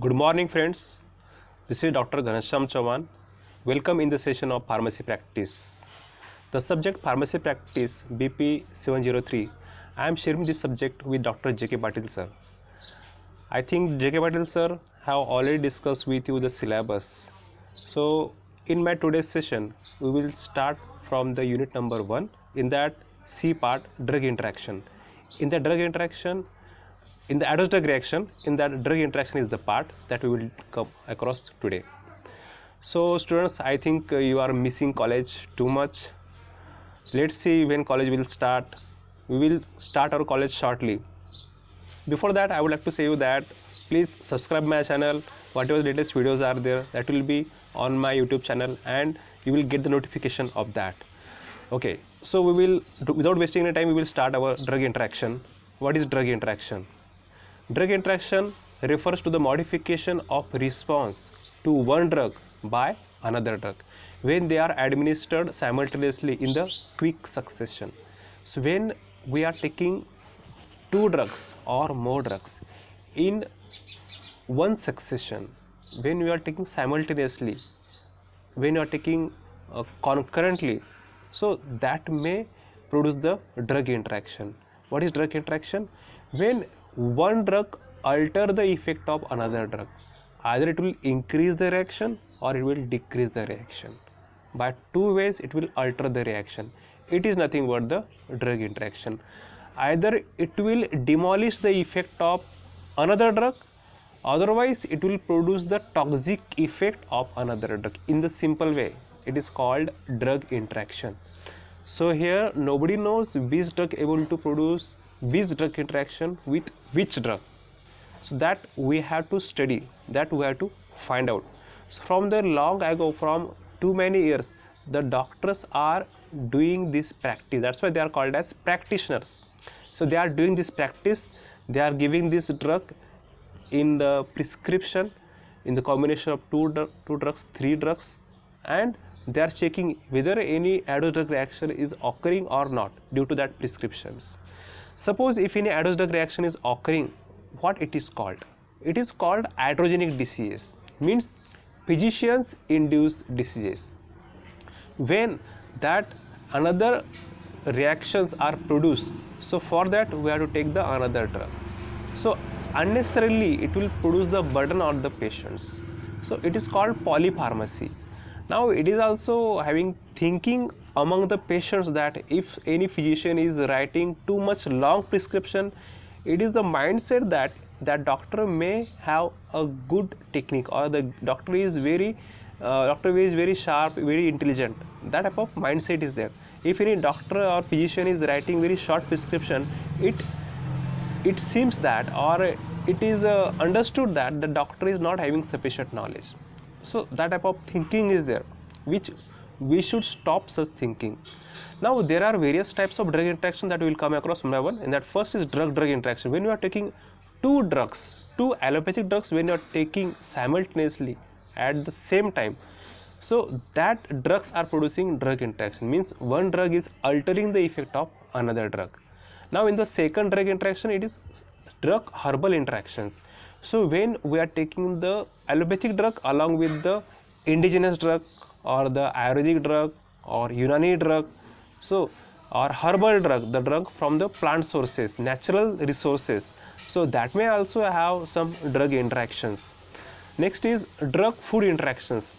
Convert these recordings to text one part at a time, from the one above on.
Good morning, friends. This is Dr. Ghanasham Chauhan. Welcome in the session of pharmacy practice. The subject pharmacy practice BP 703. I am sharing this subject with Dr. J.K. Patil sir. I think J.K. Patil sir have already discussed with you the syllabus. So, in my today's session, we will start from the unit number 1. In that C part, drug interaction. In the drug interaction, in the adverse drug reaction, in that drug interaction is the part that we will come across today. So students, I think you are missing college too much. Let's see when college will start. We will start our college shortly. Before that, I would like to say you that please subscribe my channel. Whatever the latest videos are there, that will be on my YouTube channel and you will get the notification of that. Okay, so we will, without wasting any time, we will start our drug interaction. What is drug interaction? Drug interaction refers to the modification of response to one drug by another drug when they are administered simultaneously in the quick succession. So when we are taking two drugs or more drugs in one succession, when we are taking simultaneously, when you are taking concurrently, so that may produce the drug interaction. What is drug interaction? When one drug alter the effect of another drug, either it will increase the reaction or it will decrease the reaction. By two ways it will alter the reaction. It is nothing but the drug interaction. Either it will demolish the effect of another drug, otherwise it will produce the toxic effect of another drug. In the simple way, it is called drug interaction. So here nobody knows which drug able to produce which drug interaction with which drug. So that we have to study, that we have to find out. So from the long ago, from too many years, the doctors are doing this practice. That's why they are called as practitioners. So they are doing this practice, they are giving this drug in the prescription, in the combination of two drugs, three drugs, and they are checking whether any adverse drug reaction is occurring or not due to that prescriptions. Suppose if any adverse drug reaction is occurring, what it is called? It is called iatrogenic diseases, means physicians induced diseases. When that another reactions are produced, so for that we have to take the another drug. So unnecessarily it will produce the burden on the patients. So it is called polypharmacy. Now it is also having thinking among the patients that if any physician is writing too much long prescription, it is the mindset that that doctor may have a good technique, or the doctor is very sharp, very intelligent. That type of mindset is there. If any doctor or physician is writing very short prescription, it seems that, or it is understood that the doctor is not having sufficient knowledge. So that type of thinking is there, which we should stop such thinking. Now there are various types of drug interaction that we will come across one by one, and that first is drug interaction. When you are taking two drugs, two allopathic drugs, when you are taking simultaneously at the same time, so that drugs are producing drug interaction, means one drug is altering the effect of another drug. Now in the second drug interaction, it is drug herbal interactions. So when we are taking the allopathic drug along with the indigenous drug or the Ayurvedic drug or Unani drug, so or herbal drug, the drug from the plant sources, natural resources, so that may also have some drug interactions. Next is drug food interactions.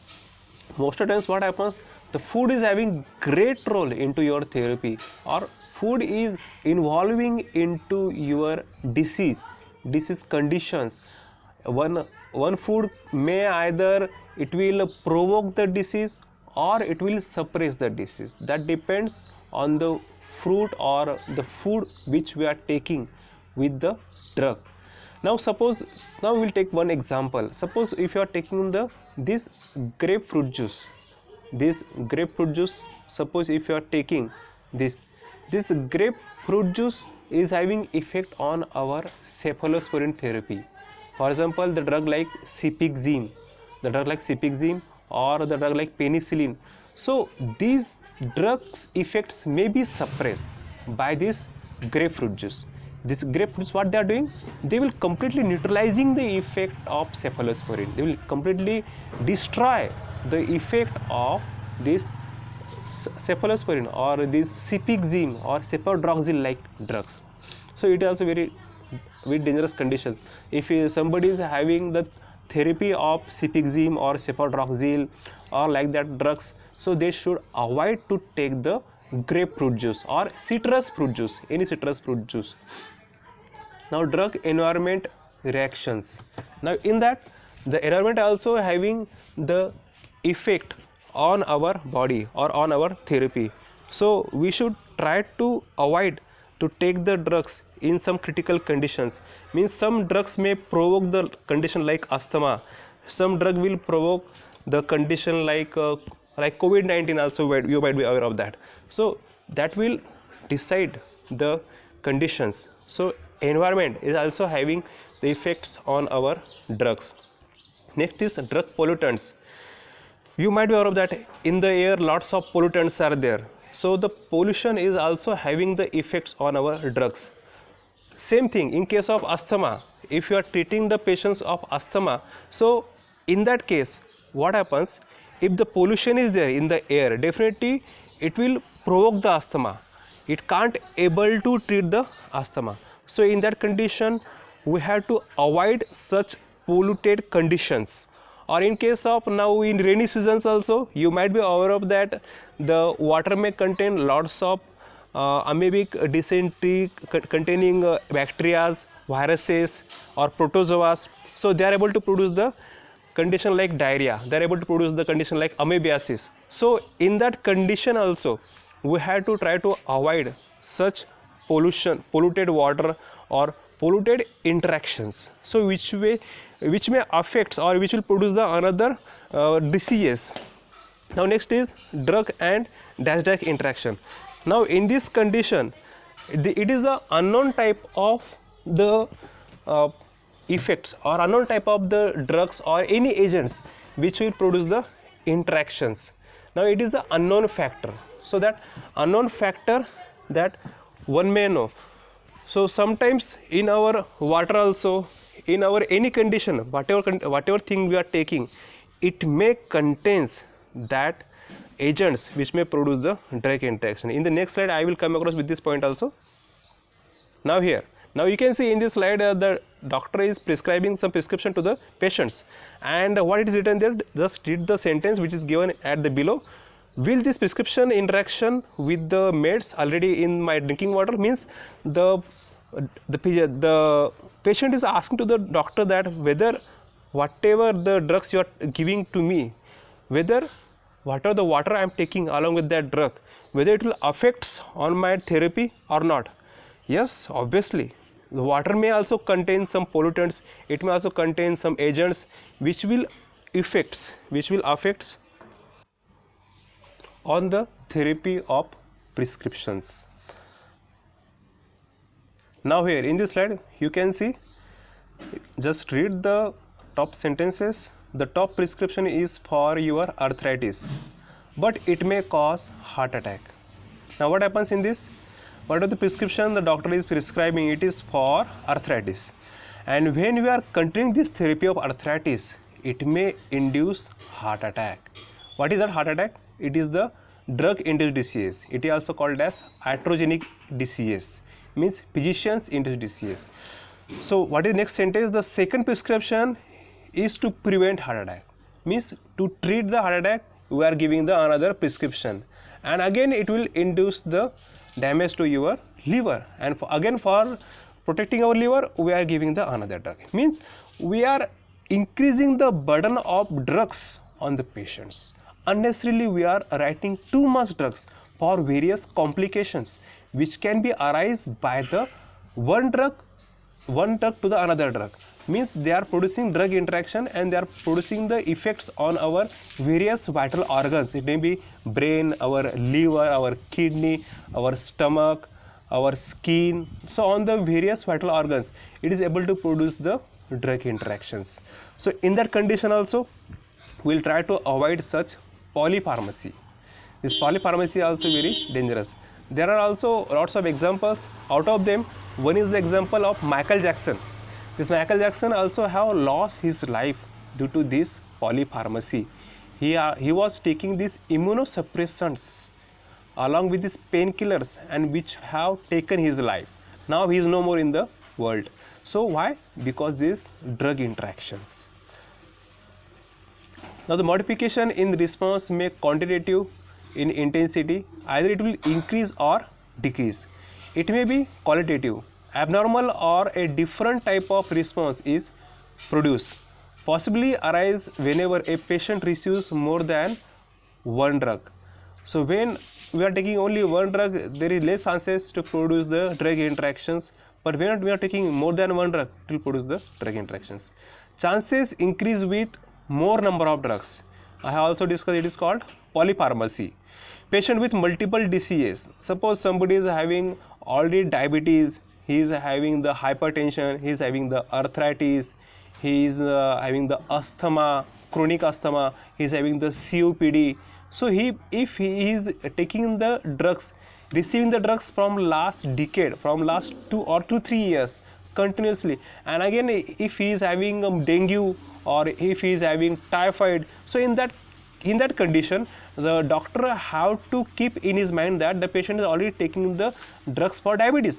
Most of the times what happens, the food is having great role into your therapy, or food is involving into your disease conditions. One food may either it will provoke the disease or it will suppress the disease. That depends on the fruit or the food which we are taking with the drug. Now suppose, now we will take one example. Suppose if you are taking this grapefruit juice, suppose if you are taking this grapefruit juice is having effect on our cephalosporin therapy. For example, the drug like cipixime, or the drug like penicillin. So these drugs effects may be suppressed by this grapefruit juice. This grapefruits, what they are doing, they will completely neutralizing the effect of cephalosporin. They will completely destroy the effect of this cephalosporin or this cefixime or cephadroxil like drugs. So it is also very dangerous conditions. If somebody is having the therapy of cefixime or cephadroxil or like that drugs, so they should avoid to take the grapefruit juice or citrus fruit juice, any citrus fruit juice. Now drug environment reactions. Now in that, the environment also having the effect on our body or on our therapy. So we should try to avoid to take the drugs in some critical conditions. Means some drugs may provoke the condition like asthma, some drug will provoke the condition like COVID-19 also, you might be aware of that. So that will decide the conditions. So environment is also having the effects on our drugs. Next is drug pollutants. You might be aware of that in the air lots of pollutants are there. So the pollution is also having the effects on our drugs. Same thing in case of asthma. If you are treating the patients of asthma, so in that case what happens, if the pollution is there in the air, definitely it will provoke the asthma. It can't able to treat the asthma. So in that condition we have to avoid such polluted conditions. Or in case of now in rainy seasons also, you might be aware of that the water may contain lots of amoebic dysentery containing bacteria, viruses or protozoas. So they are able to produce the condition like diarrhea, they are able to produce the condition like amoebiasis. So in that condition also we have to try to avoid such pollution, polluted water or polluted interactions, so which may affect or which will produce the another diseases. Now next is drug and dash interaction. Now in this condition it is a unknown type of the effects or unknown type of the drugs or any agents which will produce the interactions. Now it is the unknown factor, so that unknown factor that one may know. So sometimes in our water also, in our any condition, whatever thing we are taking, it may contains that agents which may produce the drug interaction. In the next slide I will come across with this point also. Now here, now you can see in this slide the doctor is prescribing some prescription to the patients, and what it is written there, just read the sentence which is given at the below. Will this prescription interaction with the meds already in my drinking water? Means the patient is asking to the doctor that whether whatever the drugs you are giving to me, whether whatever the water I am taking along with that drug, whether it will affect on my therapy or not. Yes, obviously the water may also contain some pollutants, it may also contain some agents which will affect on the therapy of prescriptions. Now here in this slide you can see, just read the top sentences. The top prescription is for your arthritis, but it may cause heart attack. Now what happens in this? Whatever the prescription the doctor is prescribing, it is for arthritis, and when we are continuing this therapy of arthritis, it may induce heart attack. What is that heart attack? It is the drug induced disease. It is also called as iatrogenic disease, means physicians induced disease. So what is next sentence? The second prescription is to prevent heart attack, means to treat the heart attack we are giving the another prescription, and again it will induce the damage to your liver, and again for protecting our liver we are giving the another drug. Means we are increasing the burden of drugs on the patients. Unnecessarily we are writing too much drugs for various complications which can be arise by the one drug to the another drug. Means they are producing drug interaction and they are producing the effects on our various vital organs. It may be brain, our liver, our kidney, our stomach, our skin. So on the various vital organs it is able to produce the drug interactions. So in that condition also we will try to avoid such polypharmacy. This polypharmacy also very dangerous. There are also lots of examples. Out of them, one is the example of Michael Jackson. This Michael Jackson also have lost his life due to this polypharmacy. He was taking these immunosuppressants along with these painkillers, and which have taken his life. Now he is no more in the world. So why? Because these drug interactions. Now the modification in response may quantitative in intensity, either it will increase or decrease. It may be qualitative. Abnormal or a different type of response is produced, possibly arise whenever a patient receives more than one drug. So when we are taking only one drug, there is less chances to produce the drug interactions, but when we are taking more than one drug, it will produce the drug interactions. Chances increase with more number of drugs. I have also discussed, it is called polypharmacy. Patient with multiple diseases, suppose somebody is having already diabetes, he is having the hypertension, he is having the arthritis, he is having the asthma, chronic asthma, he is having the COPD. So if he is taking the drugs, receiving the drugs from last decade, from last 2 or 3 years continuously, and again if he is having dengue or if he is having typhoid, so in that condition, the doctor have to keep in his mind that the patient is already taking the drugs for diabetes.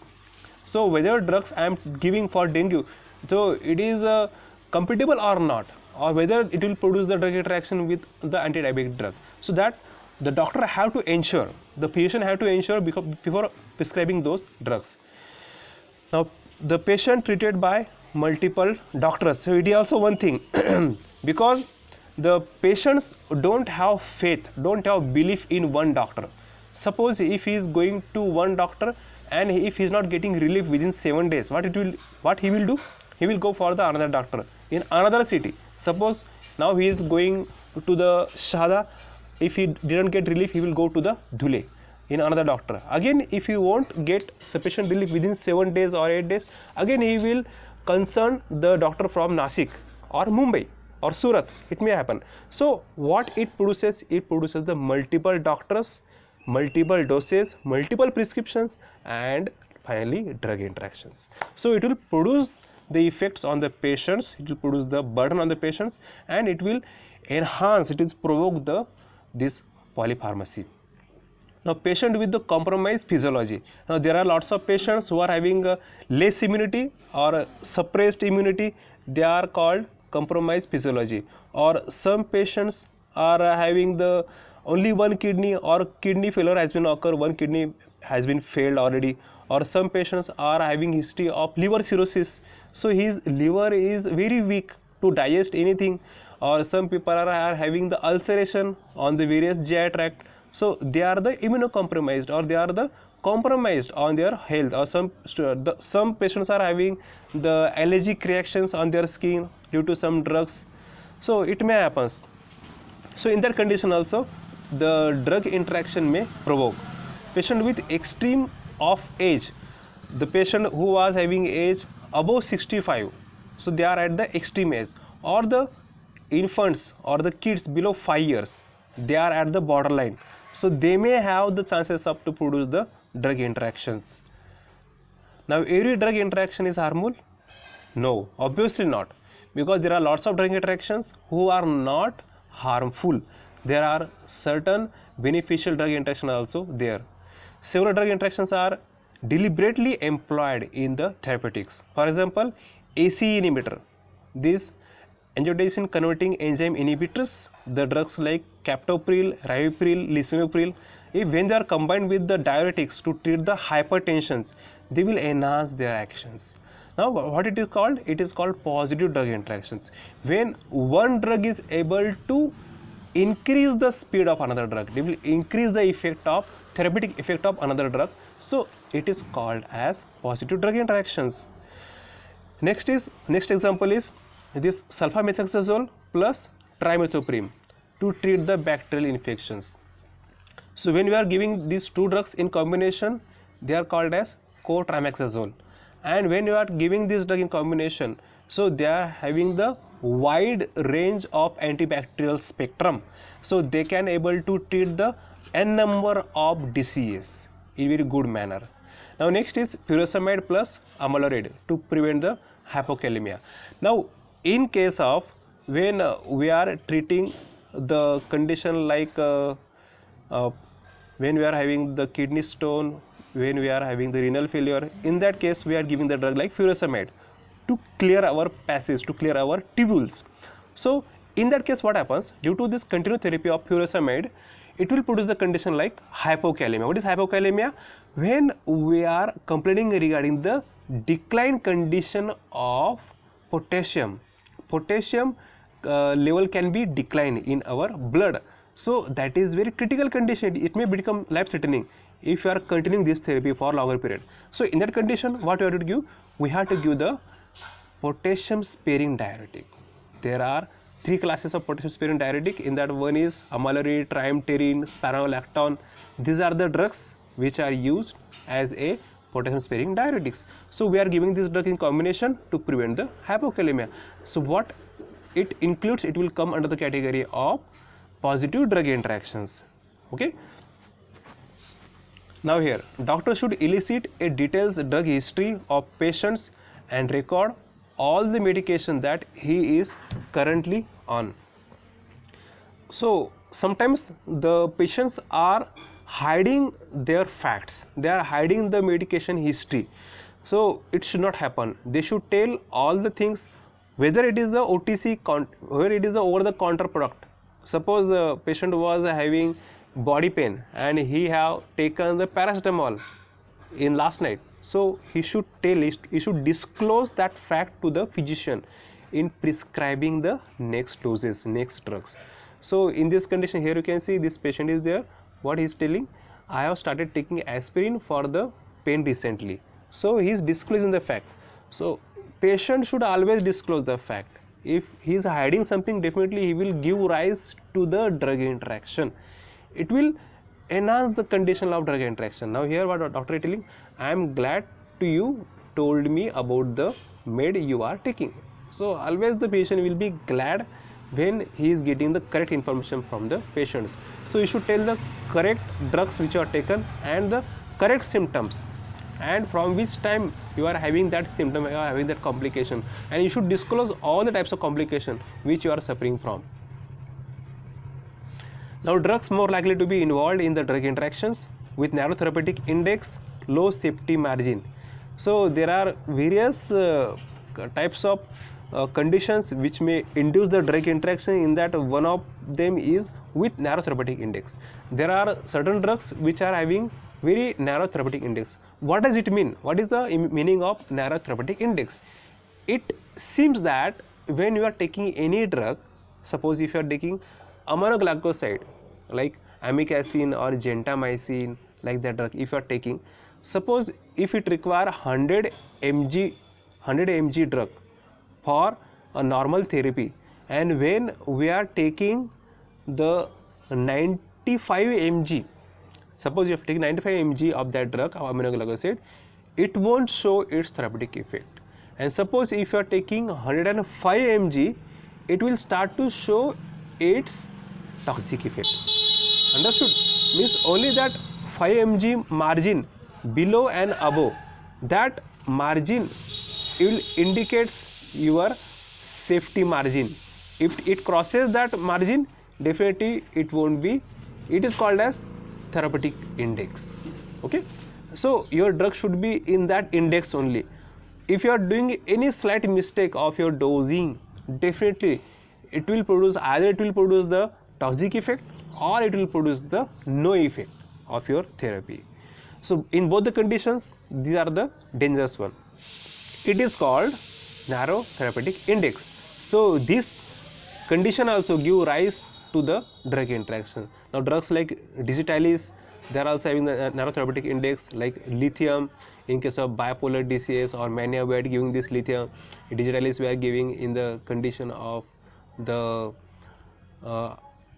So whether drugs I am giving for dengue, so it is compatible or not, or whether it will produce the drug interaction with the anti-diabetic drug. So that the doctor have to ensure, the physician have to ensure before prescribing those drugs. Now the patient treated by multiple doctors, so it is also one thing because the patients don't have faith, don't have belief in one doctor. Suppose if he is going to one doctor and if he is not getting relief within 7 days, what he will do? He will go for the another doctor in another city. Suppose now he is going to the Shahada, if he didn't get relief, he will go to the Dhule in another doctor. Again, if he won't get sufficient relief within 7 days or 8 days, again he will concern the doctor from Nasik or Mumbai or Surat, it may happen. So what it produces? It produces the multiple doctors, multiple doses, multiple prescriptions, and finally drug interactions. So it will produce the effects on the patients, it will produce the burden on the patients, and it will enhance, it will provoke this polypharmacy. Now patient with the compromised physiology. Now there are lots of patients who are having less immunity or suppressed immunity. They are called compromised physiology. Or some patients are having the only one kidney, or kidney failure has been occurred, one kidney has been failed already. Or some patients are having history of liver cirrhosis, so his liver is very weak to digest anything. Or some people are having the ulceration on the various GI tract, so they are the immunocompromised, or they are the compromised on their health. Or some patients are having the allergic reactions on their skin due to some drugs, so it may happen. So in that condition also the drug interaction may provoke. Patient with extreme of age, the patient who was having age above 65, so they are at the extreme age, or the infants or the kids below 5 years, they are at the borderline, so they may have the chances of to produce the drug interactions. Now every drug interaction is harmful? No, obviously not, because there are lots of drug interactions who are not harmful. There are certain beneficial drug interactions also there. Several drug interactions are deliberately employed in the therapeutics. For example, ACE inhibitor, these angiotensin converting enzyme inhibitors, the drugs like captopril, ramipril, lisinopril, if when they are combined with the diuretics to treat the hypertensions, they will enhance their actions. Now what it is called? It is called positive drug interactions. When one drug is able to increase the speed of another drug, they will increase the therapeutic effect of another drug, so it is called as positive drug interactions. Next example is this sulfamethoxazole plus trimethoprim to treat the bacterial infections. So when we are giving these two drugs in combination, they are called as cotrimoxazole. And when you are giving this drug in combination, so they are having the wide range of antibacterial spectrum, so they can able to treat the n number of diseases. in very good manner. Now next is furosemide plus amiloride to prevent the hypokalemia. Now in case of when we are treating the condition like when we are having the kidney stone, when we are having the renal failure, in that case we are giving the drug like furosemide to clear our passage, to clear our tubules. So in that case what happens, due to this continuous therapy of furosemide, it will produce the condition like hypokalemia. What is hypokalemia? When we are complaining regarding the decline condition of potassium, potassium level can be declined in our blood. So that is very critical condition. It may become life threatening if you are continuing this therapy for longer period. So in that condition, what we have to give? We have to give the potassium sparing diuretic. There are three classes of potassium sparing diuretic. In that, one is amiloride, triamterene, spironolactone. These are the drugs which are used as a potassium sparing diuretics. So we are giving this drug in combination to prevent the hypokalemia. So what it includes, it will come under the category of positive drug interactions. Okay. Now here, doctor should elicit a detailed drug history of patients and record all the medication that he is currently on. So sometimes the patients are hiding their facts, they are hiding the medication history. So it should not happen. They should tell all the things, whether it is the OTC, whether it is the over the counter product. Suppose the patient was having body pain and he have taken the paracetamol in last night, so he should tell, he should disclose that fact to the physician in prescribing the next doses, next drugs. So in this condition, here you can see this patient is there. What he is telling, I have started taking aspirin for the pain recently. So he is disclosing the fact. So patient should always disclose the fact. If he is hiding something, definitely he will give rise to the drug interaction. It will enhance the condition of drug interaction. Now here what doctor is telling, I am glad to you told me about the med you are taking. So always the patient will be glad when he is getting the correct information from the patients. So you should tell the correct drugs which are taken and the correct symptoms, and from which time you are having that symptom, you are having that complication, and you should disclose all the types of complication which you are suffering from. Now drugs more likely to be involved in the drug interactions with narrow therapeutic index, low safety margin. So there are various types of conditions which may induce the drug interaction. In that, one of them is with narrow therapeutic index. There are certain drugs which are having very narrow therapeutic index. What does it mean? What is the meaning of narrow therapeutic index? It seems that when you are taking any drug, suppose if you are taking aminoglycoside like amikacin or gentamicin, like that drug, if you are taking, suppose if it require 100 mg drug for a normal therapy, and when we are taking the 95 mg, suppose you have taken 95 mg of that drug of aminoglycoside, it won't show its therapeutic effect. And suppose if you are taking 105 mg, it will start to show its toxic effect. Understood? Means only that 5 mg margin below and above, that margin will indicates your safety margin. If it crosses that margin, definitely it won't be. It is called as therapeutic index. Okay, so your drug should be in that index only. If you are doing any slight mistake of your dosing, definitely it will produce, either it will produce the toxic effect or it will produce the no effect of your therapy. So in both the conditions, these are the dangerous one. It is called narrow therapeutic index. So this condition also give rise to the drug interaction. Now drugs like digitalis, they are also having the narrow therapeutic index, like lithium. In case of bipolar DCS or mania, we are giving this lithium. Digitalis we are giving in the condition of the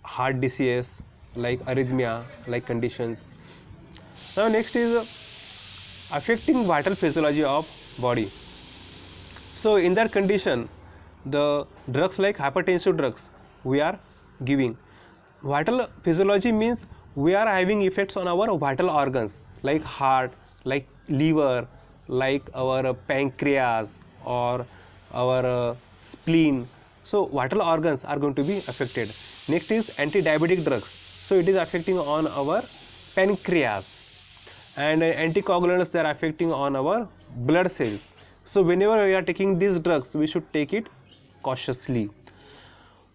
heart DCS, like arrhythmia, like conditions. Now next is affecting vital physiology of body. So in that condition, the drugs like hypertensive drugs we are giving. Vital physiology means we are having effects on our vital organs. like heart, like liver, like our pancreas or our spleen. So vital organs are going to be affected. Next is anti-diabetic drugs. So it is affecting on our pancreas, and anticoagulants, they are affecting on our blood cells. So whenever we are taking these drugs, we should take it cautiously.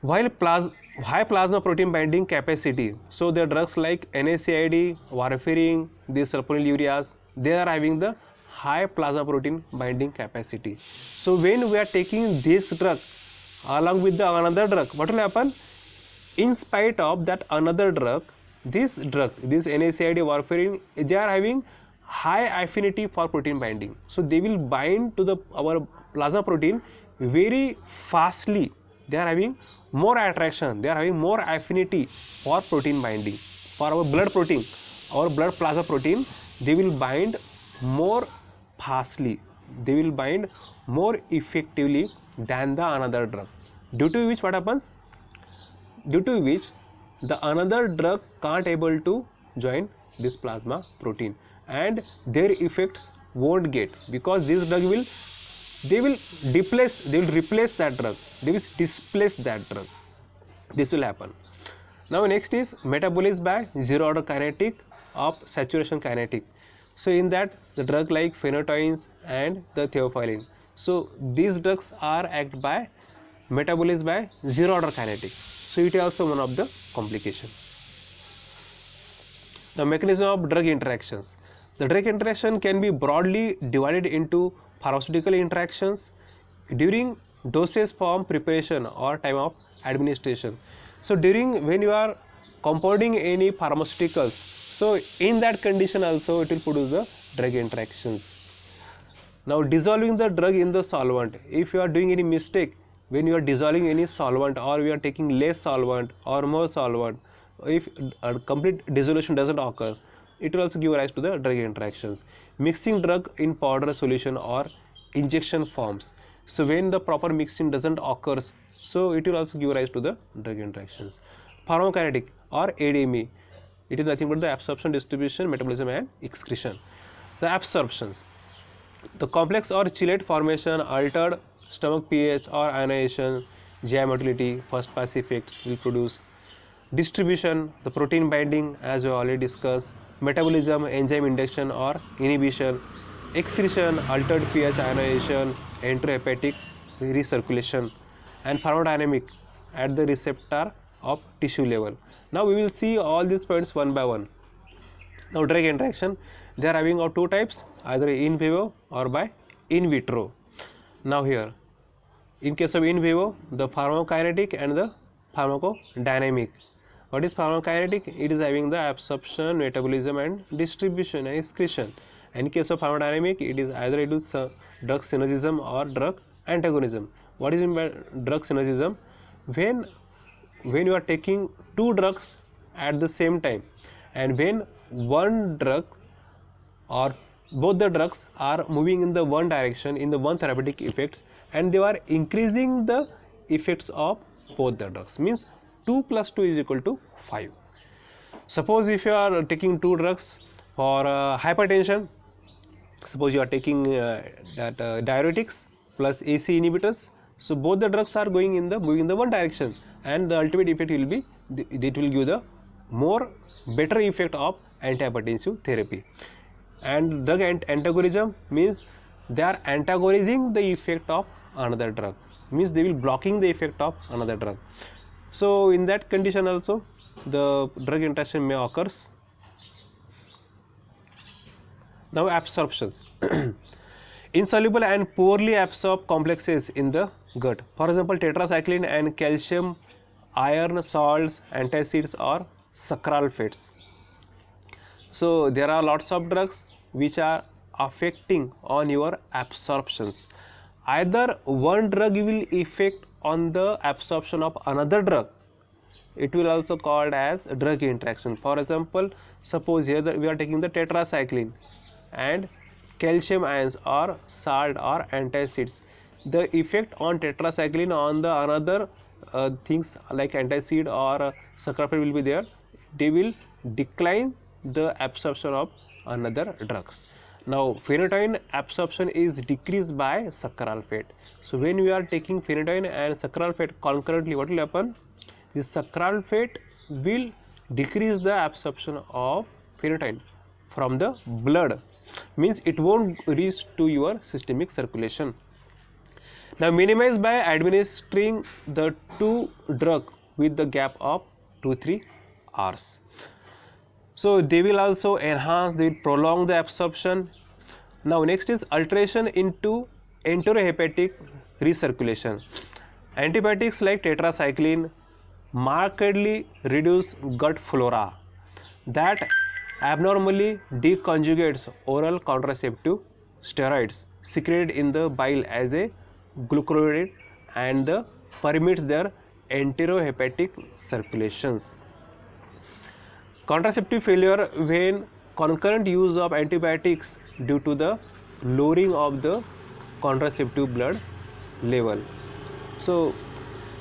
While high plasma protein binding capacity, so the drugs like NSAID, warfarin, these sulfonylureas, they are having the high plasma protein binding capacity. So when we are taking this drug along with the another drug, what will happen? In spite of that another drug, this NSAID, warfarin, they are having high affinity for protein binding. So they will bind to the our plasma protein very fastly. They are having more attraction, they are having more affinity for protein binding. For our blood protein, our blood plasma protein, they will bind more fastly, they will bind more effectively than the another drug, due to which what happens? Due to which the another drug can't able to join this plasma protein, and their effects won't get, because this drug will, they will replace that drug, they will displace that drug. This will happen. Now next is metabolism by zero order kinetic of saturation kinetic. So in that, the drug like phenytoins and the theophylline, so these drugs are act by metabolism by zero order kinetic. So it is also one of the complication. The mechanism of drug interactions. The drug interaction can be broadly divided into pharmaceutical interactions during dosage form preparation or time of administration. So during when you are compounding any pharmaceuticals, so in that condition also it will produce the drug interactions. Now dissolving the drug in the solvent. If you are doing any mistake when you are dissolving any solvent, or you are taking less solvent or more solvent, if a complete dissolution doesn't occur, it will also give rise to the drug interactions. Mixing drug in powder solution or injection forms. So when the proper mixing doesn't occur, so it will also give rise to the drug interactions. Pharmacokinetic or ADME, it is nothing but the absorption, distribution, metabolism and excretion. The absorptions. The complex or chelate formation, altered stomach pH or ionization, GI motility, first pass effects will produce. Distribution, the protein binding as we already discussed, metabolism, enzyme induction or inhibition, excretion, altered pH ionization, enterohepatic recirculation, and pharmacodynamic at the receptor of tissue level. Now we will see all these points one by one. Now drug interaction, they are having of two types, either in vivo or by in vitro. Now here, in case of in vivo, the pharmacokinetic and the pharmacodynamic. What is pharmacokinetic? It is having the absorption, metabolism and distribution and excretion. In case of pharmacodynamic, it is either it is drug synergism or drug antagonism. What is meant by drug synergism? When you are taking two drugs at the same time, and when one drug or both the drugs are moving in the one direction, in the one therapeutic effects, and they are increasing the effects of both the drugs, means 2 plus 2 is equal to 5. Suppose if you are taking two drugs for hypertension, suppose you are taking diuretics plus AC inhibitors, so both the drugs are moving in the one direction, and the ultimate effect will be, it will give the more better effect of antihypertensive therapy. And drug antagonism means they are antagonizing the effect of another drug, means they will blocking the effect of another drug. So in that condition also the drug interaction may occurs. Now absorptions. Insoluble and poorly absorbed complexes in the gut, for example tetracycline and calcium iron salts, antacids or sucralfates. So there are lots of drugs which are affecting on your absorptions. Either one drug will affect on the absorption of another drug, it will also called as drug interaction. For example, suppose here we are taking the tetracycline and calcium ions or salt or antacids. The effect on tetracycline on the another things like antacid or sucralfate will be there. They will decline the absorption of another drugs. Now phenytoin absorption is decreased by sucralfate. So when we are taking phenytoin and sucralfate concurrently, what will happen? The sucralfate will decrease the absorption of phenytoin from the blood, means it won't reach to your systemic circulation. Now minimize by administering the two drug with the gap of 2-3 hours. So they will also enhance, they will prolong the absorption. Now next is alteration into enterohepatic recirculation. Antibiotics like tetracycline markedly reduce gut flora that abnormally deconjugates oral contraceptive steroids secreted in the bile as a glucuronide and permits their enterohepatic circulations. Contraceptive failure when concurrent use of antibiotics due to the lowering of the contraceptive blood level. So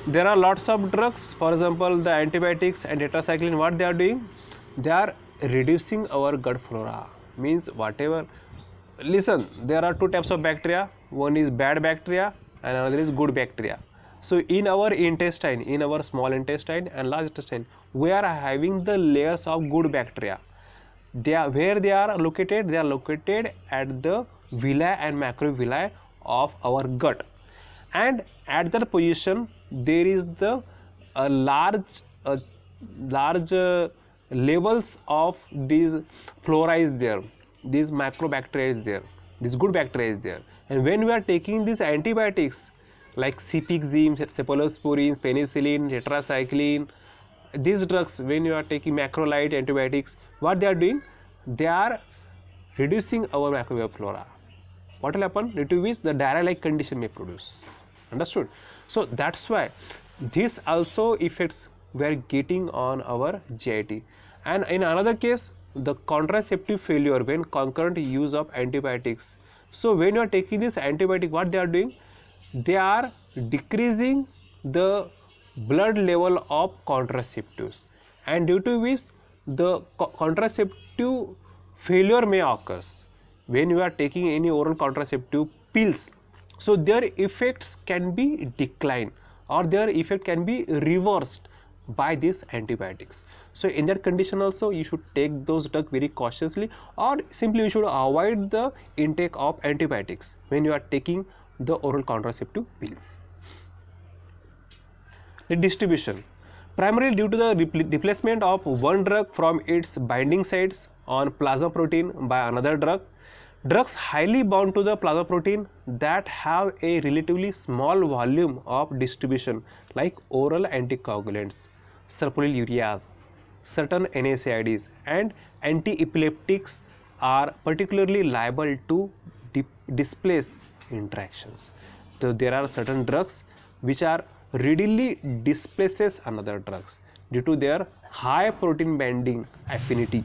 there are lots of drugs, for example the antibiotics and tetracycline, what they are doing, they are reducing our gut flora, means whatever, listen, there are two types of bacteria, one is bad bacteria and another is good bacteria. So in our intestine, in our small intestine and large intestine, we are having the layers of good bacteria. They are, where they are located, they are located at the villi and macrovilli of our gut, and at that position there is the large levels of these flora is there, these macrobacteria is there, this good bacteria is there. And when we are taking these antibiotics like cefixime, cephalosporins, penicillin, tetracycline, these drugs, when you are taking macrolide antibiotics, what they are doing, they are reducing our microbial flora. What will happen? Due to which the diarrhea-like condition may produce. Understood? So that's why this also effects we are getting on our GIT. And in another case, the contraceptive failure when concurrent use of antibiotics. So when you are taking this antibiotic, what they are doing, they are decreasing the blood level of contraceptives, and due to which the contraceptive failure may occur when you are taking any oral contraceptive pills. So their effects can be declined or their effect can be reversed by these antibiotics. So in that condition also you should take those drugs very cautiously, or simply you should avoid the intake of antibiotics when you are taking the oral contraceptive pills. The distribution, primarily due to the replacement of one drug from its binding sites on plasma protein by another drug. Drugs highly bound to the plasma protein that have a relatively small volume of distribution like oral anticoagulants, sulfonylureas, certain NSAIDs and anti-epileptics are particularly liable to displace interactions. So there are certain drugs which are readily displaces another drugs due to their high protein binding affinity.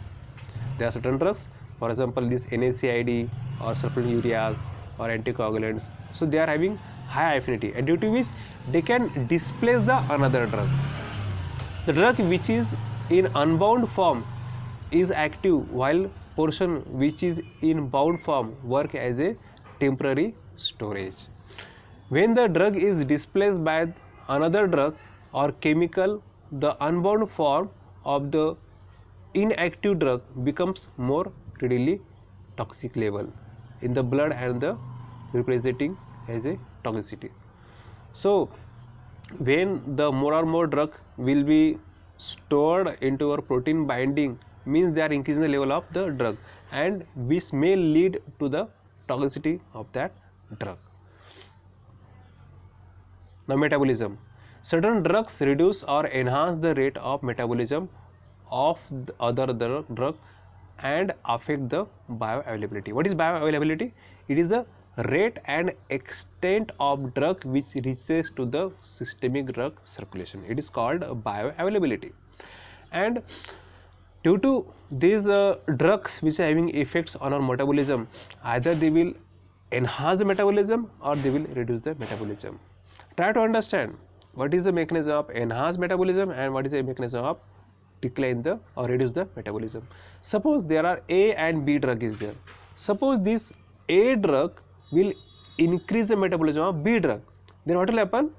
There are certain drugs, for example this NSAID or sulfonylureas or anticoagulants, so they are having high affinity, and due to which they can displace the another drug. The drug which is in unbound form is active, while portion which is in bound form work as a temporary storage. When the drug is displaced by another drug or chemical, the unbound form of the inactive drug becomes more readily toxic level in the blood and the representing as a toxicity. So when the more or more drug will be stored into our protein binding, means they are increasing the level of the drug, and which may lead to the toxicity of that drug. Now metabolism, certain drugs reduce or enhance the rate of metabolism of the other drug and affect the bioavailability. What is bioavailability? It is the rate and extent of drug which reaches to the systemic drug circulation. It is called bioavailability. And due to these drugs which are having effects on our metabolism, either they will enhance the metabolism or they will reduce the metabolism. Try to understand what is the mechanism of enhanced metabolism and what is the mechanism of decline the or reduce the metabolism. Suppose there are A and B drug is there. Suppose this A drug will increase the metabolism of B drug. Then what will happen?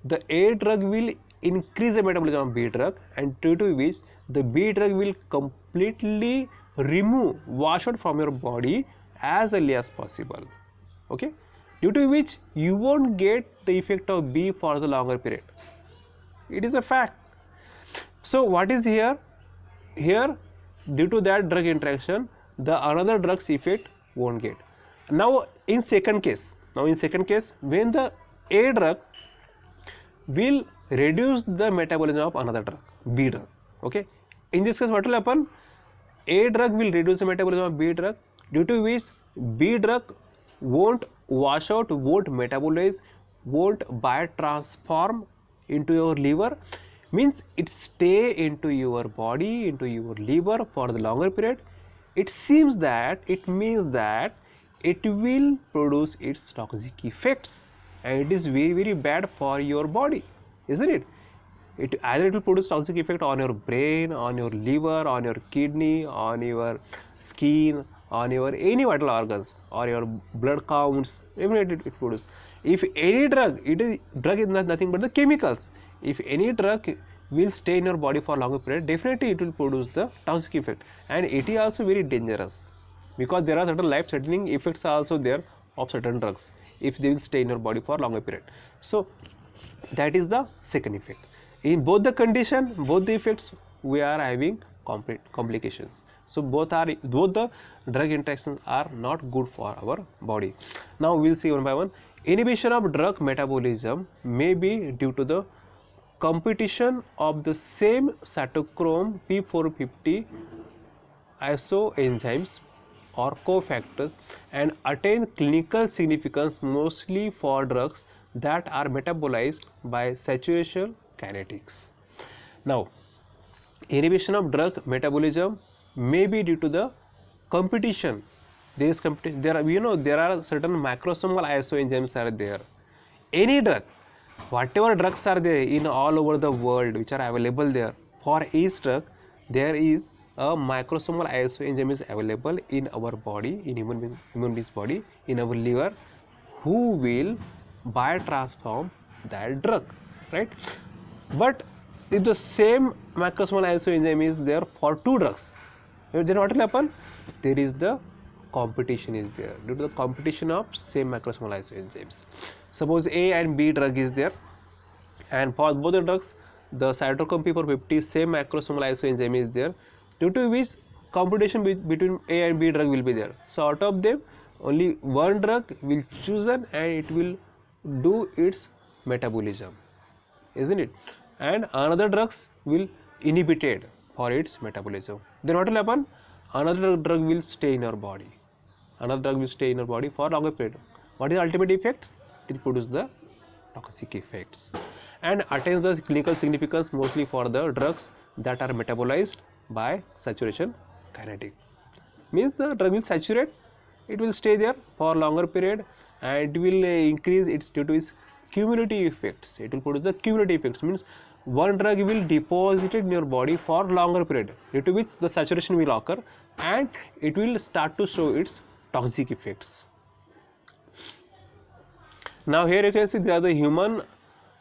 The A drug will increase the metabolism of B drug, and due to which the B drug will completely wash out from your body as early as possible. Okay, due to which you won't get the effect of B for the longer period. It is a fact. So what is here? Here, due to that drug interaction, the another drug's effect won't get. Now in second case, when the A drug will reduce the metabolism of another drug, B drug. Okay, in this case what will happen? A drug will reduce the metabolism of B drug, due to which B drug won't wash out, won't metabolize, won't biotransform into your liver, means it stay into your body, into your liver for the longer period. It means that it will produce its toxic effects, and it is very bad for your body, isn't it? Either it will produce toxic effect on your brain, on your liver, on your kidney, on your skin, on your any vital organs, or your blood counts. Even it produces. If any drug, drug is nothing but the chemicals. If any drug will stay in your body for a longer period, definitely it will produce the toxic effect, and it is also very dangerous, because there are certain life-threatening effects also there of certain drugs if they will stay in your body for a longer period. So that is the second effect. In both the condition, both the effects, we are having complications. So both the drug interactions are not good for our body. Now we will see one by one. Inhibition of drug metabolism may be due to the competition of the same cytochrome P450 isoenzymes or cofactors, and attain clinical significance mostly for drugs that are metabolized by saturation kinetics. Now, inhibition of drug metabolism may be due to the competition. There are certain macrosomal isoenzymes are there. Any drug, whatever drugs are there in all over the world which are available there, for each drug there is a macrosomal isoenzyme is available in our body, in human being's body, in our liver, who will biotransform that drug, right? But if the same macrosomal isoenzyme is there for two drugs, then what will happen? There is the competition is there due to the competition of same macrosomal isoenzymes. Suppose A and B drug is there, and for both the drugs the cytochrome P450 same macrosomal isoenzyme is there, due to which competition between A and B drug will be there. So out of them only one drug will chosen and it will do its metabolism, isn't it? And another drugs will inhibited for its metabolism. Then what will happen? Another drug will stay in your body. Another drug will stay in your body for longer period. What is the ultimate effects? It will produce the toxic effects and attains the clinical significance mostly for the drugs that are metabolized by saturation kinetic. Means the drug will saturate, it will stay there for longer period, and it will increase its due to its cumulative effects. It will produce the cumulative effects, means one drug will deposit in your body for longer period, due to which the saturation will occur and it will start to show its toxic effects. Now here you can see there are the human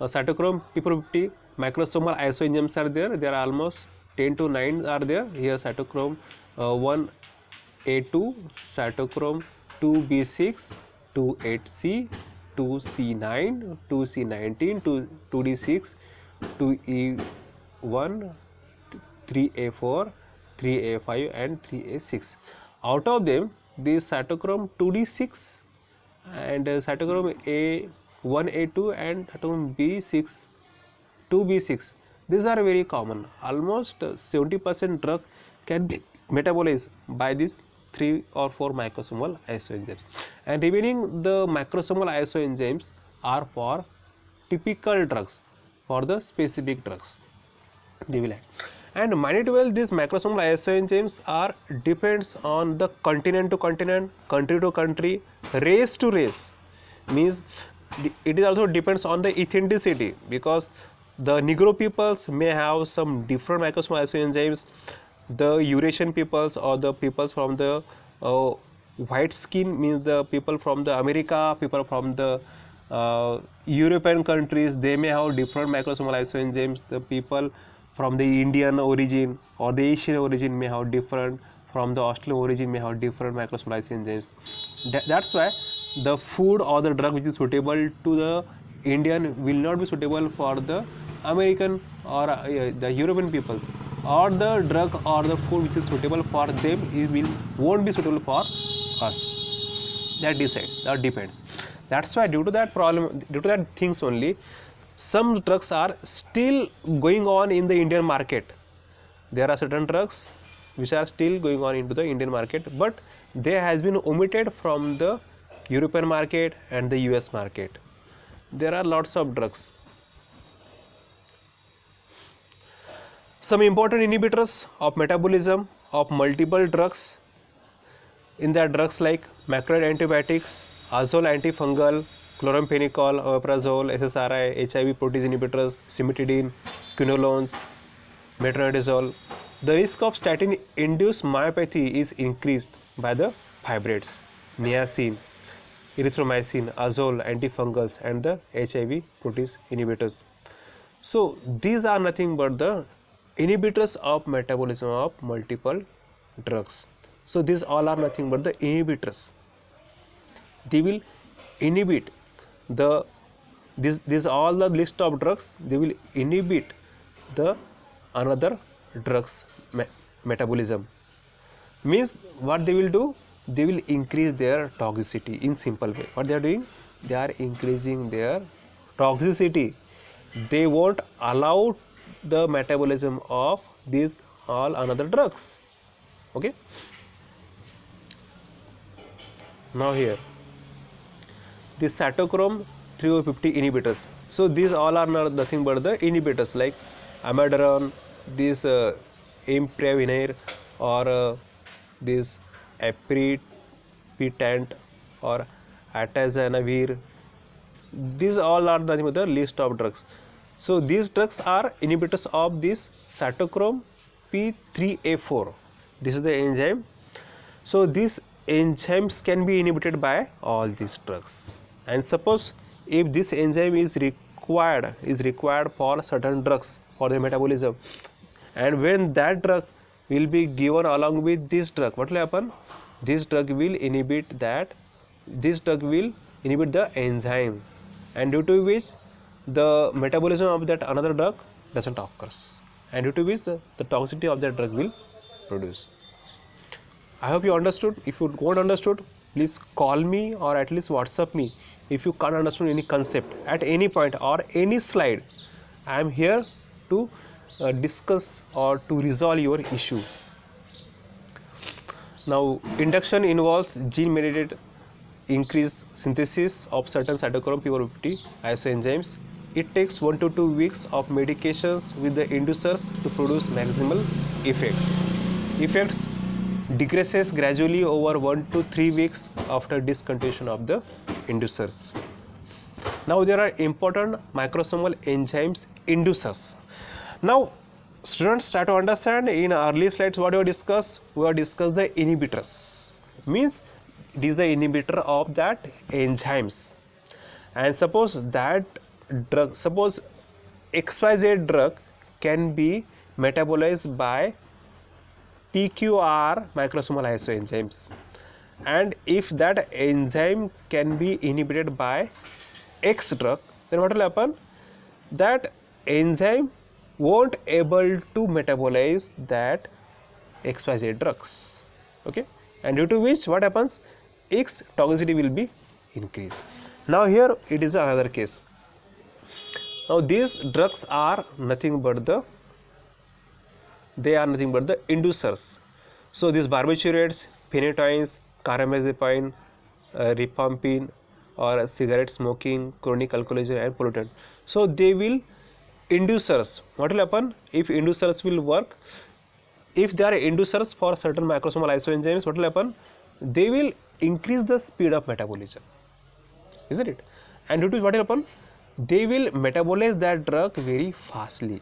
cytochrome P450 macrosomal isoenzymes are there. There are almost 10 to 9 are there. Here cytochrome 1A2, cytochrome 2B6, 28C, 2C9, 2C19, 2D6, 2E1, 3A4, 3A5 and 3A6. Out of them, this cytochrome 2D6 and cytochrome A1A2 and cytochrome B6, 2B6, these are very common. Almost 70% drug can be metabolized by these 3 or 4 macrosomal isoenzymes, and remaining the macrosomal isoenzymes are for typical drugs, for the specific drugs they will add. And mind it well, these macrosomal isoenzymes are depends on the continent to continent, country to country, race to race, means it is also depends on the ethnicity, because The Negro peoples may have some different microsomal isoenzymes. The Eurasian peoples or the peoples from the white skin, means the people from the America, people from the European countries, they may have different macrosomal isoenzymes. The people from the Indian origin or the Asian origin may have different, from the Australian origin may have different macrosomal isoenzymes. That's why the food or the drug which is suitable to the Indian will not be suitable for the American or the European peoples, or the drug or the food which is suitable for them won't be suitable for us. That depends. That's why due to that things only, some drugs are still going on in the Indian market. There are certain drugs which are still going on into the Indian market, but they has been omitted from the European market and the US market. There are lots of drugs. Some important inhibitors of metabolism of multiple drugs. In that, drugs like macrolide antibiotics, azole antifungal, chloramphenicol, omeprazole, SSRI, HIV protease inhibitors, cimetidine, quinolones, metronidazole. The risk of statin-induced myopathy is increased by the fibrates, niacin, erythromycin, azole antifungals, and the HIV protease inhibitors. So these are nothing but the inhibitors of metabolism of multiple drugs. So these all are nothing but the inhibitors. They will inhibit these all the list of drugs. They will inhibit the another drugs metabolism. Means what they will do? They will increase their toxicity. In simple way, what they are doing? They are increasing their toxicity. They won't allow the metabolism of these all another drugs. Okay. Now here, the cytochrome 350 inhibitors. So these all are nothing but the inhibitors like amiodarone, this imprevinir, or this aprepitant or atazanavir. These all are nothing but the list of drugs. So these drugs are inhibitors of this cytochrome P3A4. This is the enzyme. So these enzymes can be inhibited by all these drugs. And suppose if this enzyme is required for certain drugs for the metabolism, and when that drug will be given along with this drug, what will happen? This drug will inhibit the enzyme, and due to which the metabolism of that another drug doesn't occur, and due to which the toxicity of that drug will produce. I hope you understood. If you don't understood, please call me or at least WhatsApp me. If you can't understand any concept at any point or any slide, I am here to discuss or to resolve your issue. Now, induction involves gene-mediated increased synthesis of certain cytochrome P450 isoenzymes. It takes 1 to 2 weeks of medications with the inducers to produce maximal effects. Effects decreases gradually over 1 to 3 weeks after discontinuation of the inducers. Now there are important microsomal enzymes inducers. Now students try to understand. In early slides what we have discussed the inhibitors. Means it is the inhibitor of that enzymes, and suppose that drug, suppose XYZ drug can be metabolized by PQR microsomal isoenzymes, and if that enzyme can be inhibited by X drug, then what will happen? That enzyme won't able to metabolize that XYZ drugs. Okay, and due to which what happens? X toxicity will be increased. Now here it is another case. Now these drugs are nothing but the inducers. So these barbiturates, phenytoins, carbamazepine, rifampin, or cigarette smoking, chronic alcoholism, and pollutant. So they will inducers. What will happen? If inducers will work, if they are inducers for certain microsomal isoenzymes, what will happen? They will increase the speed of metabolism, isn't it? And due to what will happen? they will metabolize that drug very fastly,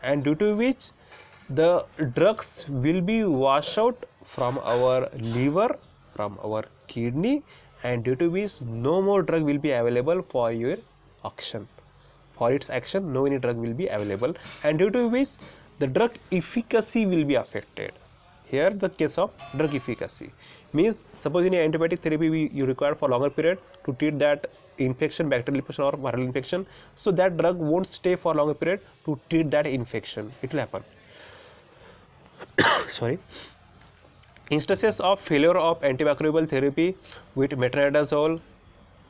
and due to which the drugs will be washed out from our liver, from our kidney, and due to which no more drug will be available for your action. For its action, no any drug will be available, and due to which the drug efficacy will be affected. Here the case of drug efficacy means, suppose in antibiotic therapy you require for longer period to treat that infection, bacterial infection or viral infection, so that drug won't stay for longer period to treat that infection. It will happen. Sorry. Instances of failure of antimicrobial therapy with metronidazole,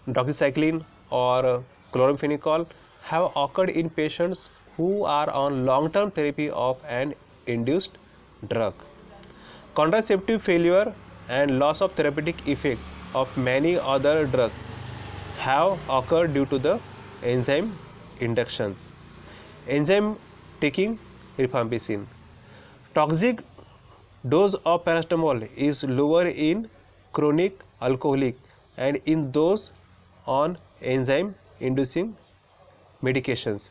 doxycycline or chloramphenicol have occurred in patients who are on long-term therapy of an induced drug. Contraceptive failure and loss of therapeutic effect of many other drugs have occurred due to the enzyme inductions. Enzyme taking rifampicin. Toxic dose of paracetamol is lower in chronic alcoholic and in those on enzyme inducing medications,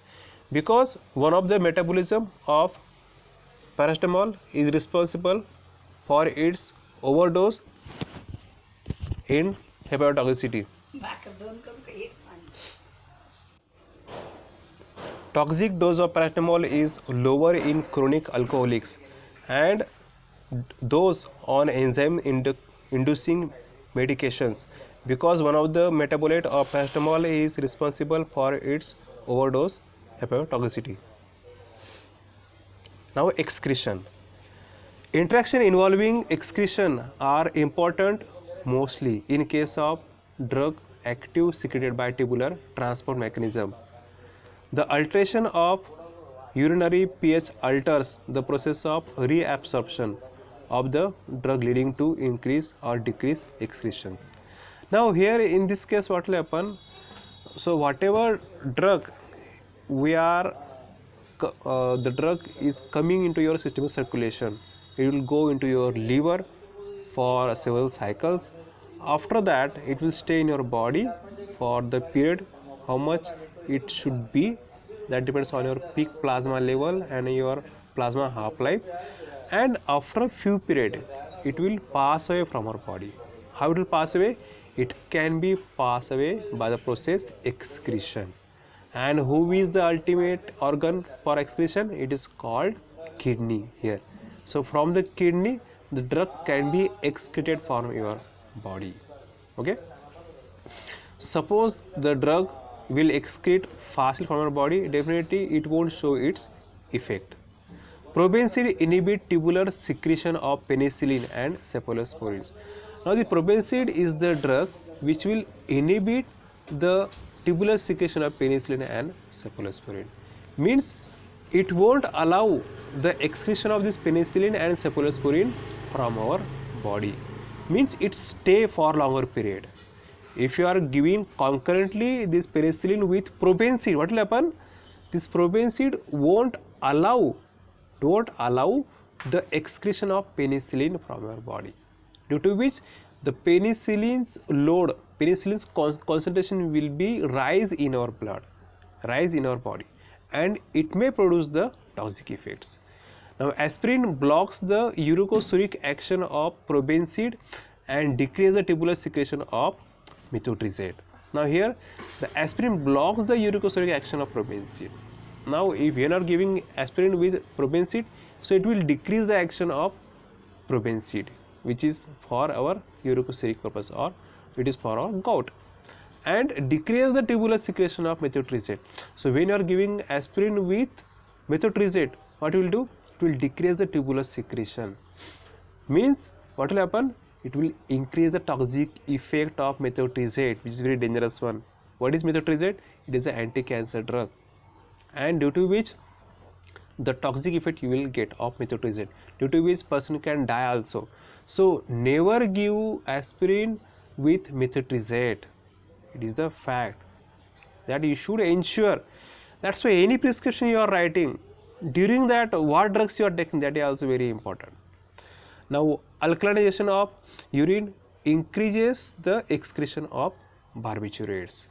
because one of the metabolism of paracetamol is responsible for its overdose in hepatotoxicity. Toxic dose of paracetamol is lower in chronic alcoholics and those on enzyme inducing medications, because one of the metabolite of paracetamol is responsible for its overdose hepatotoxicity. Now excretion. Interaction involving excretion are important mostly in case of drug active secreted by tubular transport mechanism. The alteration of urinary pH alters the process of reabsorption of the drug, leading to increase or decrease excretions. Now here in this case what will happen, so whatever drug we are the drug is coming into your systemic circulation, it will go into your liver for several cycles. After that it will stay in your body for the period how much it should be, that depends on your peak plasma level and your plasma half life, and after a few period it will pass away from our body. How it will pass away? It can be passed away by the process excretion. And who is the ultimate organ for excretion? It is called kidney here. So from the kidney the drug can be excreted from your body. Okay, suppose the drug will excrete fastly from your body, definitely it won't show its effect. Probenecid inhibit tubular secretion of penicillin and cephalosporins. Now the probenecid is the drug which will inhibit the tubular secretion of penicillin and cephalosporin. Means it won't allow the excretion of this penicillin and cephalosporin from our body. Means it stay for longer period. If you are giving concurrently this penicillin with probenecid, what will happen? This probenecid won't allow the excretion of penicillin from your body, due to which the penicillin's concentration will be rise in our blood, rise in our body, and it may produce the toxic effects. Now aspirin blocks the uricosuric action of probenecid and decrease the tubular secretion of methotrexate. Now here the aspirin blocks the uricosuric action of probenecid. Now if you are not giving aspirin with probenecid, so it will decrease the action of probenecid, which is for our uricosuric purpose or it is for our gout, and decrease the tubular secretion of methotrexate. So when you are giving aspirin with methotrexate, what it will do? It will decrease the tubular secretion. Means what will happen? It will increase the toxic effect of methotrexate, which is very dangerous one. What is methotrexate? It is an anti-cancer drug, and due to which the toxic effect you will get of methotrexate, due to which person can die also. So never give aspirin with methotrexate. It is the fact that you should ensure. That's why any prescription you are writing, during that what drugs you are taking, that is also very important. Now alkalinization of urine increases the excretion of barbiturates.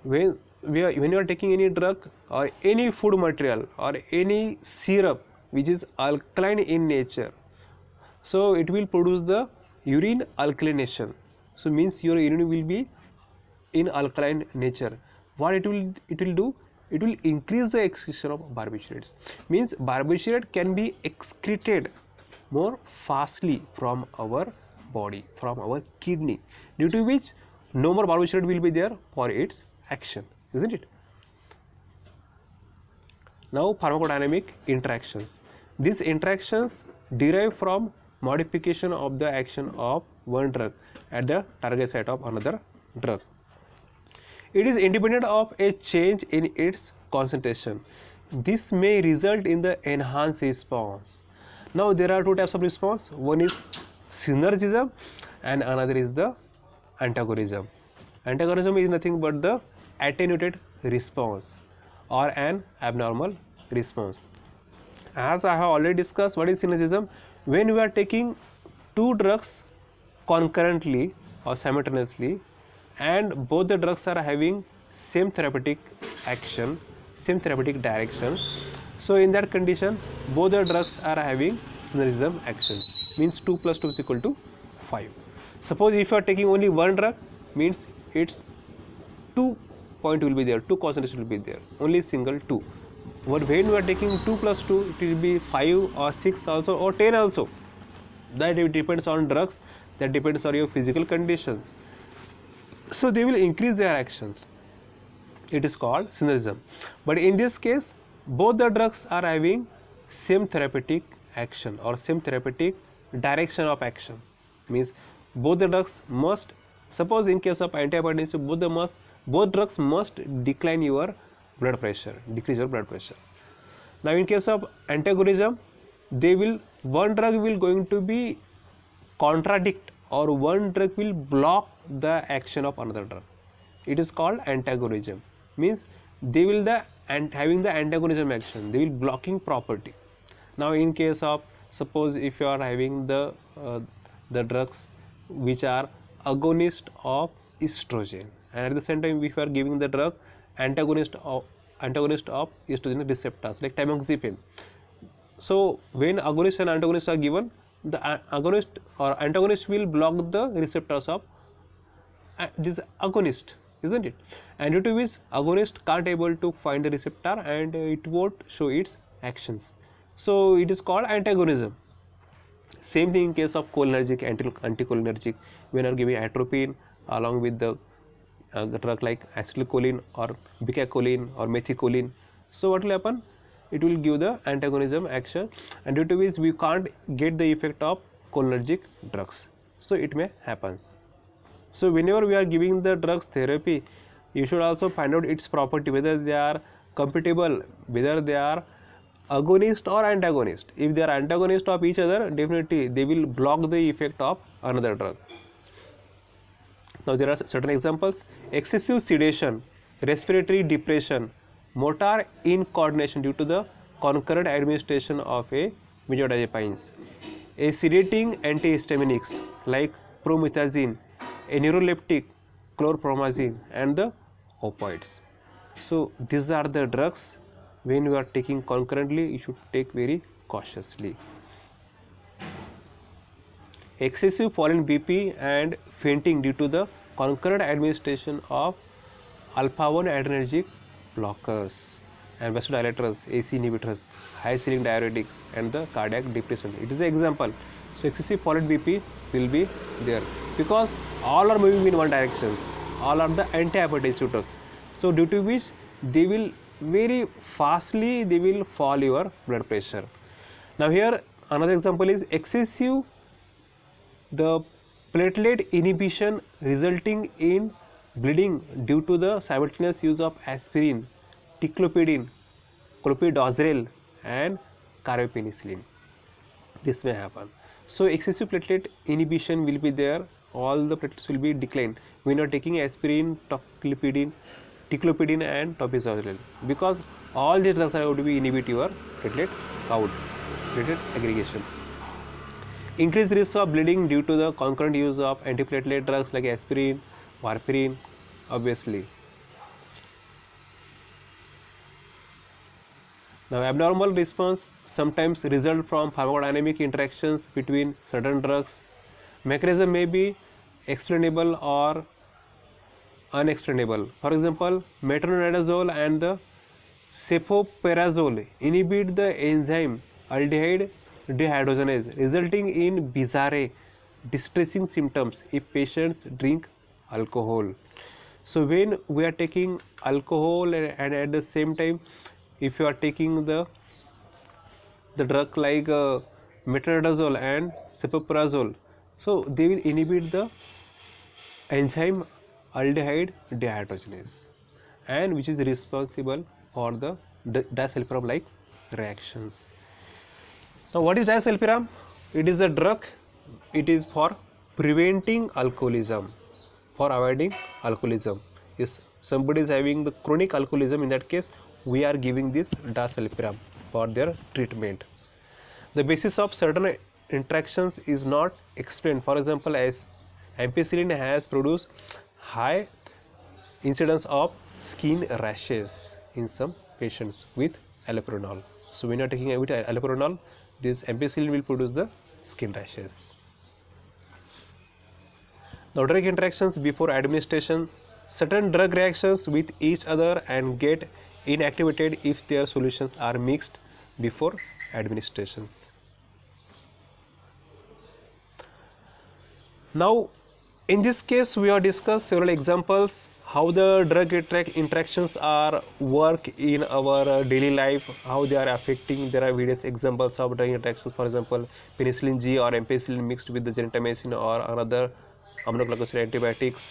When when you are taking any drug or any food material or any syrup which is alkaline in nature, so it will produce the urine alkalination. So means your urine will be in alkaline nature. What it will do, it will increase the excretion of barbiturates. Means barbiturate can be excreted more fastly from our body, from our kidney, due to which no more barbiturate will be there for its action, isn't it? Now pharmacodynamic interactions. These interactions derive from modification of the action of one drug at the target site of another drug. It is independent of a change in its concentration. This may result in the enhanced response. Now there are two types of response. One is synergism and another is the antagonism. Antagonism is nothing but the attenuated response or an abnormal response. As I have already discussed, what is synergism? When we are taking two drugs concurrently or simultaneously, and both the drugs are having same therapeutic action, same therapeutic direction, so in that condition both the drugs are having synergism action, means 2 plus 2 is equal to 5. Suppose if you are taking only one drug, means its 2 point will be there, 2 concentration will be there, only single 2. But when we are taking 2 plus 2, it will be 5 or 6 also or 10 also. That it depends on drugs, that depends on your physical conditions. So they will increase their actions. It is called synergism. But in this case, both the drugs are having same therapeutic action or same therapeutic direction of action. Means both the drugs must, suppose in case of antihypertensive, both drugs must decline your blood pressure, decrease your blood pressure. Now in case of antagonism, one drug will going to be contradict, or one drug will block the action of another drug. It is called antagonism. Means they will having the antagonism action, they will blocking property. Now in case of, suppose if you are having the drugs which are agonist of estrogen, and at the same time if you are giving the drug antagonist of estrogen receptors like tamoxifen. So when agonist and antagonist are given, the agonist or antagonist will block the receptors of this agonist, isn't it? And due to which agonist can't able to find the receptor and it won't show its actions. So it is called antagonism. Same thing in case of cholinergic, anticholinergic, when you are giving atropine along with the drug like acetylcholine or bicacholine or methicholine. So what will happen? It will give the antagonism action, and due to which we can't get the effect of cholinergic drugs. So it may happens. So whenever we are giving the drugs therapy, you should also find out its property, whether they are compatible, whether they are agonist or antagonist. If they are antagonist of each other, definitely they will block the effect of another drug. Now there are certain examples: excessive sedation, respiratory depression, motor incoordination due to the concurrent administration of a benzodiazepines, a sedating antihistaminics like promethazine, a neuroleptic chlorpromazine, and the opioids. So these are the drugs. When you are taking concurrently, you should take very cautiously. Excessive fall in BP and fainting due to the concurrent administration of alpha-1 adrenergic blockers and vasodilators, AC inhibitors, high ceiling diuretics, and the cardiac depression. It is an example. So excessive fall in BP will be there because all are moving in one direction. All are the antihypertensive drugs. So due to which they will very fastly fall your blood pressure. Now here another example is excessive the platelet inhibition resulting in bleeding due to the simultaneous use of aspirin, ticlopidine, clopidogrel, and carbapenicillin. This may happen. So excessive platelet inhibition will be there. All the platelets will be declined when you are taking aspirin, ticlopidine, and topizolol, because all these drugs are going to be inhibit your platelet count, platelet aggregation. Increased risk of bleeding due to the concurrent use of antiplatelet drugs like aspirin, warfarin, obviously. Now, abnormal response sometimes result from pharmacodynamic interactions between certain drugs. Mechanism may be explainable or unexplainable. For example, metronidazole and the cefoperazole inhibit the enzyme aldehyde dehydrogenase, resulting in bizarre, distressing symptoms if patients drink alcohol. So, when we are taking alcohol and at the same time, if you are taking the drug like metronidazole and cefoperazole, so they will inhibit the enzyme aldehyde dehydrogenase, and which is responsible for the disulfiram like reactions. Now, what is disulfiram? It is a drug. It is for preventing alcoholism, for avoiding alcoholism. If somebody is having the chronic alcoholism, in that case we are giving this disulfiram for their treatment. The basis of certain interactions is not explained. For example, as ampicillin has produced high incidence of skin rashes in some patients with allopurinol. So when you are taking with allopurinol, this ampicillin will produce the skin rashes. Now, drug interactions before administration. Certain drug reactions with each other and get inactivated if their solutions are mixed before administrations. Now, in this case, we have discussed several examples how the drug interactions are work in our daily life, how they are affecting. There are various examples of drug interactions. For example, penicillin G or ampicillin mixed with the gentamicin or another aminoglycoside antibiotics.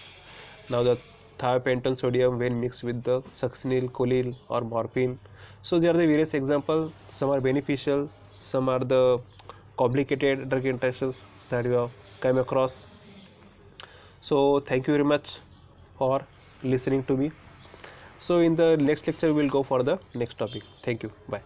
Now, the thiopentone sodium when mixed with the succinylcholine or morphine. So, there are the various examples. Some are beneficial, some are the complicated drug interactions that we have come across. So, thank you very much for listening to me. So, in the next lecture, we will go for the next topic. Thank you. Bye.